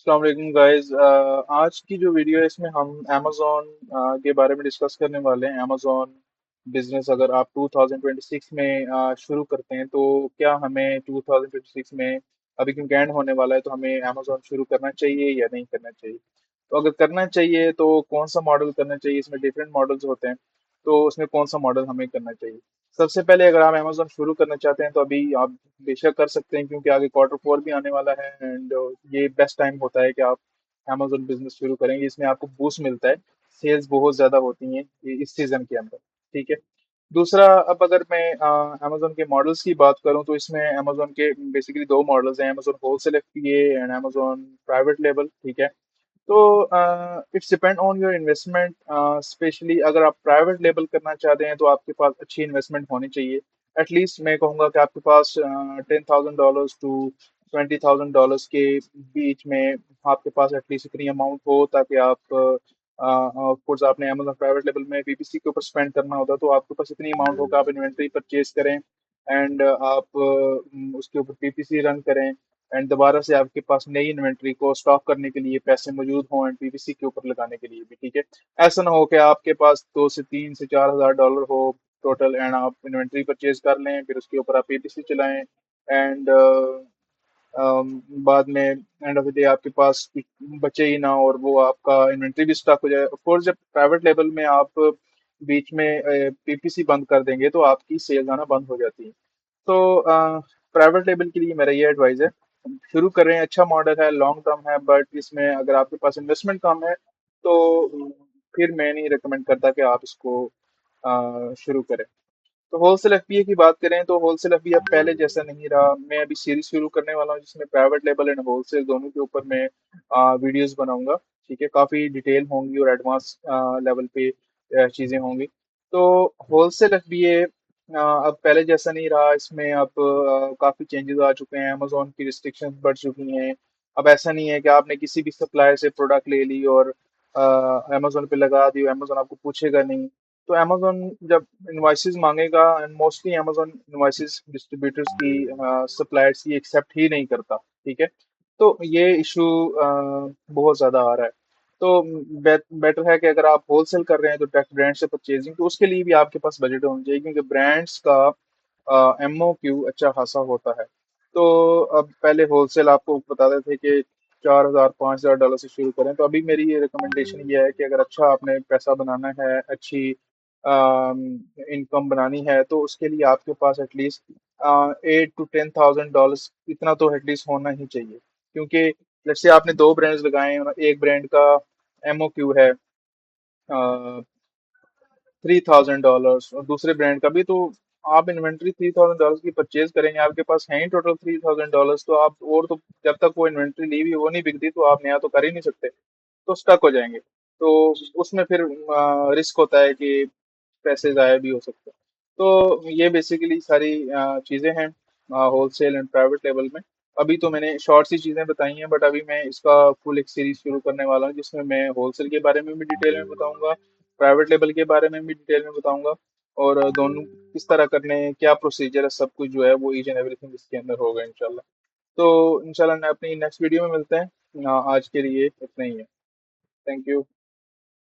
अस्सलाम वालेकुम गाइस। आज की जो वीडियो है इसमें हम अमेज़ॉन के बारे में डिस्कस करने वाले हैं। अमेज़ॉन बिजनेस अगर आप 2026 में शुरू करते हैं तो क्या हमें 2026 में अभी क्योंकि एंड होने वाला है तो हमें अमेज़ॉन शुरू करना चाहिए या नहीं करना चाहिए। तो अगर करना चाहिए तो कौन सा मॉडल करना चाहिए, इसमें डिफरेंट मॉडल्स होते हैं। तो उसमें कौन सा मॉडल हमें करना चाहिए। सबसे पहले अगर आप अमेज़ॉन शुरू करना चाहते हैं तो अभी आप बेशक कर सकते हैं क्योंकि आगे क्वार्टर 4 भी आने वाला है एंड ये बेस्ट टाइम होता है कि आप अमेज़ॉन बिजनेस शुरू करेंगे। इसमें आपको बूस्ट मिलता है, सेल्स बहुत ज्यादा होती हैं इस सीजन के अंदर। ठीक है। दूसरा, अब अगर मैं अमेज़ॉन के मॉडल्स की बात करूं तो इसमें अमेज़ॉन के बेसिकली दो मॉडल्स हैं, Amazon wholesale FPA and Amazon private label. ठीक है। तो it's depend on your investment. Specially अगर आप प्राइवेट लेबल करना चाहते हैं तो आपके पास अच्छी इन्वेस्टमेंट होनी चाहिए। एटलीस्ट मैं कहूँगा कि आपके पास $10,000 to $20,000 के बीच में आपके पास एटलीस्ट इतनी अमाउंट हो ताकि आप कोर्स आपने अमेजोन प्राइवेट लेवल में पीपीसी के ऊपर स्पेंड करना होता तो आपके पास इतनी अमाउंट होगा आप इन्वेंट्री परचेज करें एंड आप उसके ऊपर पीपीसी रन करें एंड दोबारा से आपके पास नई इन्वेंट्री को स्टॉक करने के लिए पैसे मौजूद हों एंड पीपीसी के ऊपर लगाने के लिए भी। ठीक है। ऐसा ना हो कि आपके पास 2 से 3 से 4 हज़ार डॉलर हो टोटल एंड आप इन्वेंट्री परचेज कर लें फिर उसके ऊपर आप पीपीसी चलाएं एंड बाद में एंड ऑफ द डे आपके पास कुछ बचे ही ना और वो आपका इन्वेंट्री भी स्टॉक हो जाए। ऑफ कोर्स जब प्राइवेट लेवल में आप बीच में पीपीसी बंद कर देंगे तो आपकी सेल आना बंद हो जाती है। तो प्राइवेट लेवल के लिए मेरा ये एडवाइस है, शुरू करें। अच्छा मॉडल है, लॉन्ग टर्म है, बट इसमें अगर आपके पास इन्वेस्टमेंट कम है तो फिर मैं नहीं रिकमेंड करता कि आप इसको शुरू करें। तो होलसेल एफपीए की बात करें तो होलसेल एफपीए अब पहले जैसा नहीं रहा। मैं अभी सीरीज शुरू करने वाला हूँ जिसमें प्राइवेट लेवल एंड होलसेल दोनों के ऊपर मैं वीडियोस बनाऊंगा। ठीक है। काफी डिटेल होंगी और एडवांस लेवल पे चीजें होंगी। तो होलसेल एफबीए अब पहले जैसा नहीं रहा। इसमें अब काफी चेंजेस आ चुके हैं, अमेजोन की रिस्ट्रिक्शंस बढ़ चुकी हैं। अब ऐसा नहीं है कि आपने किसी भी सप्लायर से प्रोडक्ट ले ली और अमेजोन पे लगा दी, अमेजोन आपको पूछेगा नहीं। तो अमेजोन जब इनवॉइसेस मांगेगा and mostly Amazon invoices distributors की सप्लायर्स की एक्सेप्ट ही नहीं करता। ठीक है। तो ये इशू बहुत ज्यादा आ रहा है। तो बेटर है कि अगर आप होलसेल कर रहे हैं तो डायरेक्ट ब्रांड से परचेजिंग, तो उसके लिए भी आपके पास बजट होना चाहिए क्योंकि ब्रांड्स का एमओक्यू अच्छा खासा होता है। तो अब पहले होलसेल आपको बताते थे कि 4,000 5,000 डॉलर से शुरू करें, तो अभी मेरी ये रिकमेंडेशन ये है कि अगर अच्छा आपने पैसा बनाना है, अच्छी इनकम बनानी है तो उसके लिए आपके पास एटलीस्ट 8 to 10,000 डॉलर इतना तो एटलीस्ट होना ही चाहिए। क्योंकि जैसे आपने दो ब्रांड्स लगाए हैं, एक ब्रांड का एमओक्यू है $3,000 और दूसरे ब्रांड का भी, तो आप इन्वेंट्री $3,000 की परचेज करेंगे, आपके पास है ही टोटल $3,000, तो आप और तो जब तक वो इन्वेंट्री ली हुई वो नहीं बिकती तो आप नया तो कर ही नहीं सकते, तो स्टक हो जाएंगे। तो उसमें फिर रिस्क होता है कि पैसे ज़ाया भी हो सकते हैं। तो ये बेसिकली सारी चीज़ें हैं होलसेल एंड प्राइवेट लेवल में। अभी तो मैंने शॉर्ट सी चीज़ें बताई हैं बट अभी मैं इसका फुल एक सीरीज शुरू करने वाला हूँ जिसमें मैं होलसेल के बारे में भी डिटेल में बताऊंगा, प्राइवेट लेवल के बारे में भी डिटेल में बताऊंगा और दोनों किस तरह करने हैं, क्या प्रोसीजर है, सब कुछ जो है वो ईच एंड एवरीथिंग इसके अंदर होगा इंशाल्लाह। तो इंशाल्लाह अपनी नेक्स्ट वीडियो में मिलते हैं। आज के लिए इतना ही है। Thank you.